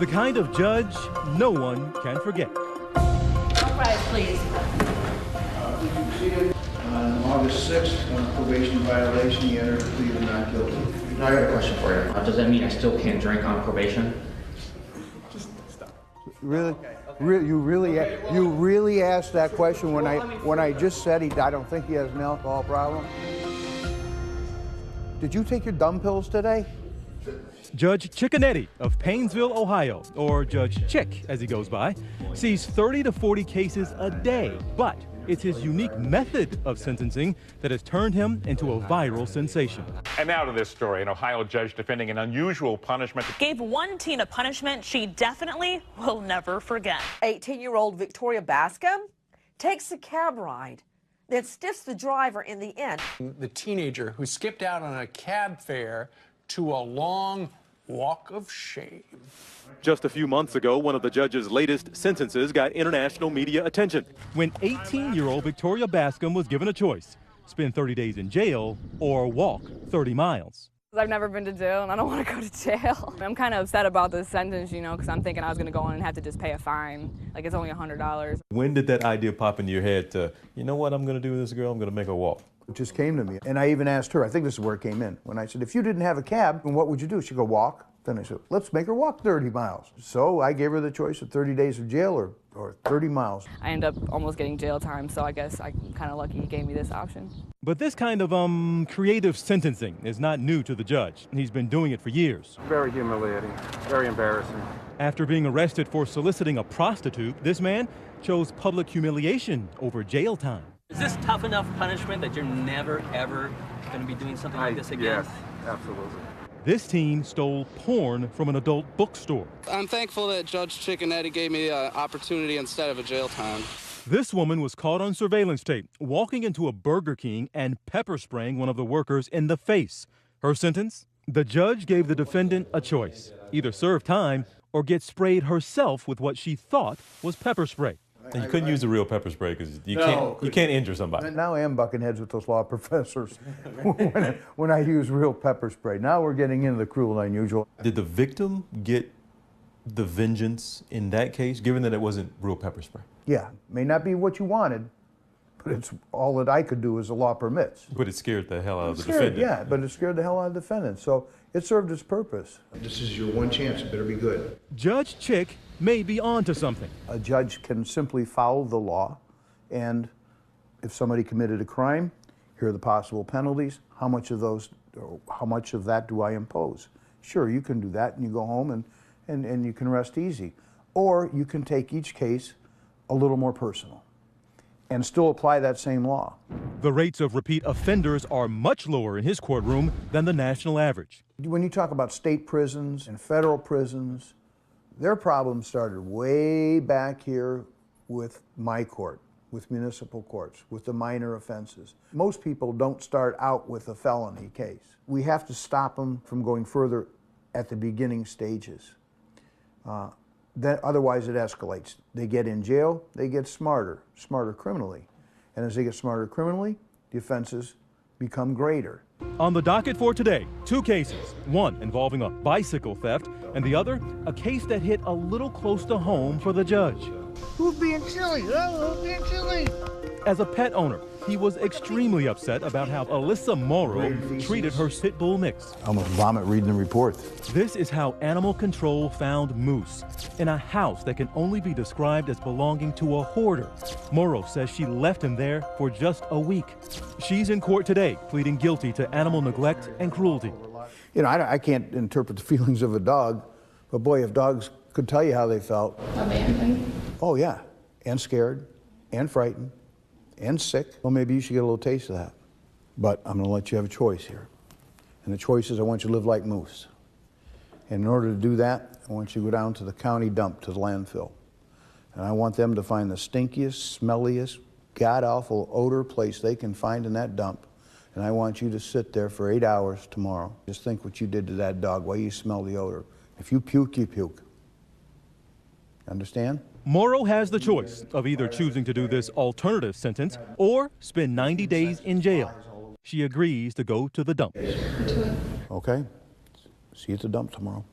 The kind of judge no one can forget. All right, please. On August 6th, on a probation violation, he entered a plea of not guilty. I got a question for you. Does that mean I still can't drink on probation? Just stop. Really? You really asked that question when I just said I don't think he has an alcohol problem? Did you take your dumb pills today? Judge Cicconetti of Painesville, Ohio, or Judge Chick as he goes by, sees 30 to 40 cases a day, but it's his unique method of sentencing that has turned him into a viral sensation. And now to this story. An Ohio judge defending an unusual punishment. Gave one teen a punishment she definitely will never forget. 18-year-old Victoria Bascom takes a cab ride, then stiffs the driver in the end. The teenager who skipped out on a cab fare to a long walk of shame. Just a few months ago, one of the judge's latest sentences got international media attention when 18-year-old Victoria Bascom was given a choice: spend 30 days in jail or walk 30 miles. I've never been to jail and I don't want to go to jail. I'm kind of upset about this sentence, you know, because I'm thinking I was going to go in and have to just pay a fine. Like, it's only $100. When did that idea pop into your head to, you know what I'm going to do with this girl? I'm going to make her walk? It just came to me. And I even asked her, I think this is where it came in, when I said, if you didn't have a cab, then what would you do? She'd go, walk. Then I said, let's make her walk 30 miles. So I gave her the choice of 30 days of jail or 30 miles. I end up almost getting jail time, so I guess I'm kind of lucky he gave me this option. But this kind of creative sentencing is not new to the judge. He's been doing it for years. Very humiliating, very embarrassing. After being arrested for soliciting a prostitute, this man chose public humiliation over jail time. Is this tough enough punishment that you're never, ever going to be doing something like this again? Yes, absolutely. This teen stole porn from an adult bookstore. I'm thankful that Judge Cicconetti gave me an opportunity instead of a jail time. This woman was caught on surveillance tape walking into a Burger King and pepper spraying one of the workers in the face. Her sentence? The judge gave the defendant a choice: either serve time or get sprayed herself with what she thought was pepper spray. And you couldn't use the real pepper spray because you can't injure somebody. Now I am bucking heads with those law professors when I use real pepper spray. Now we're getting into the cruel and unusual. Did the victim get the vengeance in that case, given that it wasn't real pepper spray? Yeah, may not be what you wanted, but it's all that I could do as the law permits. But it scared the hell out of the defendant. Yeah, but it scared the hell out of the defendant. So it served its purpose. This is your one chance. It better be good. Judge Chick may be onto something. A judge can simply follow the law, and if somebody committed a crime, here are the possible penalties. How much of that do I impose? Sure, you can do that, and you go home and you can rest easy. Or you can take each case a little more personal and still apply that same law. The rates of repeat offenders are much lower in his courtroom than the national average. When you talk about state prisons and federal prisons, their problem started way back here with my court, with municipal courts, with the minor offenses. Most people don't start out with a felony case. We have to stop them from going further at the beginning stages. Otherwise it escalates. They get in jail, they get smarter criminally. And as they get smarter criminally, the offenses become greater. On the docket for today, two cases, one involving a bicycle theft and the other a case that hit a little close to home for the judge. Who's being silly? Who's being silly? As a pet owner, he was extremely upset about how Alyssa Morrow treated her pit bull mix. I almost vomit reading the report. This is how animal control found Moose in a house that can only be described as belonging to a hoarder. Morrow says she left him there for just a week. She's in court today, pleading guilty to animal neglect and cruelty. You know, I can't interpret the feelings of a dog, but boy, if dogs could tell you how they felt. Abandoned? Oh yeah, and scared, and frightened, and sick. Well, maybe you should get a little taste of that. But I'm gonna let you have a choice here. And the choice is I want you to live like Moose. And in order to do that, I want you to go down to the county dump, to the landfill. And I want them to find the stinkiest, smelliest, god-awful odor place they can find in that dump. And I want you to sit there for 8 hours tomorrow. Just think what you did to that dog while you smell the odor. If you puke, you puke. Understand? Morrow has the choice of either choosing to do this alternative sentence or spend 90 days in jail. She agrees to go to the dump. Okay. See you at the dump tomorrow.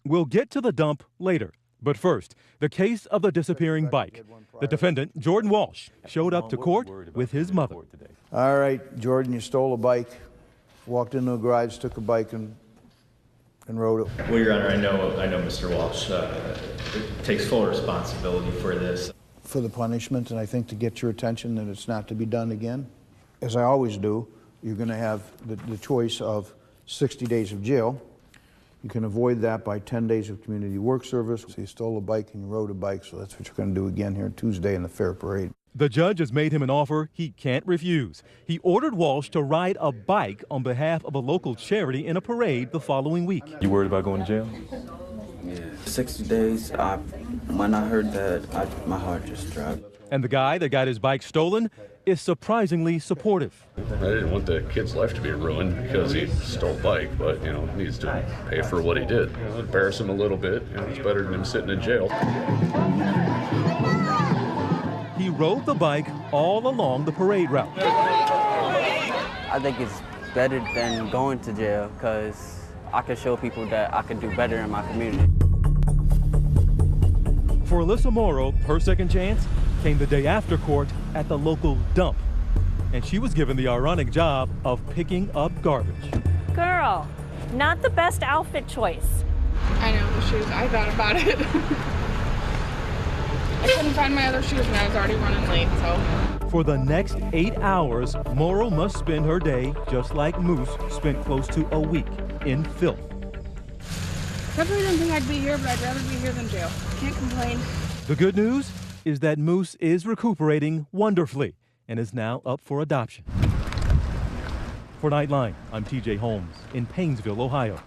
We'll get to the dump later, But first, the case of the disappearing bike. The defendant, Jordan Walsh, showed up to court with his mother. All right, Jordan, you stole a bike, walked into a garage, took a bike, and rode it. Well, Your Honor, I know Mr. Walsh takes full responsibility for this. For the punishment, and I think to get your attention that it's not to be done again. As I always do, you're going to have the choice of 60 days of jail. You can avoid that by 10 days of community work service. So you stole a bike and you rode a bike, so that's what you're going to do again here Tuesday in the Fair Parade. The judge has made him an offer he can't refuse. He ordered Walsh to ride a bike on behalf of a local charity in a parade the following week. You worried about going to jail? Yeah, 60 days. When I heard that, my heart just dropped. And the guy that got his bike stolen is surprisingly supportive. I didn't want the kid's life to be ruined because he stole a bike, but, he needs to pay for what he did. Embarrass him a little bit. It's better than him sitting in jail. He rode the bike all along the parade route. I think it's better than going to jail because I can show people that I can do better in my community. For Alyssa Morrow, her second chance came the day after court at the local dump. And she was given the ironic job of picking up garbage. Girl, not the best outfit choice. I know the shoes. I thought about it. I couldn't find my other shoes and I was already running late, so. For the next 8 hours, Morrow must spend her day just like Moose spent close to a week in filth. Definitely didn't think I'd be here, but I'd rather be here than jail. Can't complain. The good news is that Moose is recuperating wonderfully and is now up for adoption. For Nightline, I'm TJ Holmes in Painesville, Ohio.